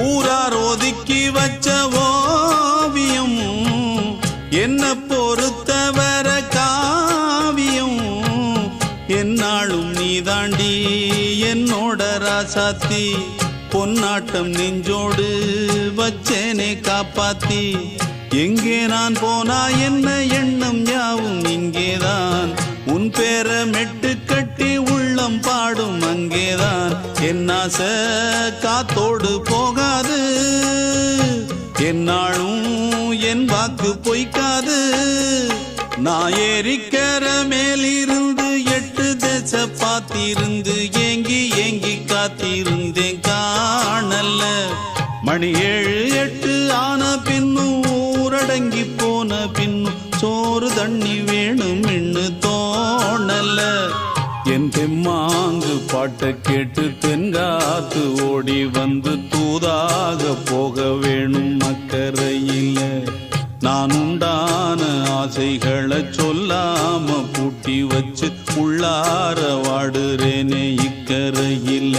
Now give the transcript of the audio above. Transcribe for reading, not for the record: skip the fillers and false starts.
ஊரார் ஒதுக்கி வச்ச ஓவியம் என்ன பொறுத்தவர காவியம் என்னாலும் நீதாண்டி என்னோட ராசாத்தி பொன்னாட்டம் நெஞ்சோடு வச்சேனே காப்பாத்தி எங்கே நான் போனா என்ன எண்ணம் யாவும் இங்கேதான் உன் பேர மெட்டு கட்டி உள்ளம் பாடும் அங்கேதான் என் ஆசை காத்தோடு போகாது என்னாலும் என் வாக்கு பொய்க்காது நான் ஏறிக்கர மேலிருந்து 8 தேச பாத்திருந்து ஏங்கி ஏங்கி காத்திருந்தேன் காணல மணி 7 8 ஆன பின்னும் ஊரடங்கி போன பின்னும் சோறு தண்ணி வேணும் இன்னு தோணல என் தெம்மாங்கு பாட்டை கேட்டு தென்காத்து ஓடி வந்து தூதாக போக வேணும் அக்கறையில நான் உண்டான ஆசைகளை சொல்லாம பூட்டி வச்சு உள்ளார வாடுறேனே இக்கரையில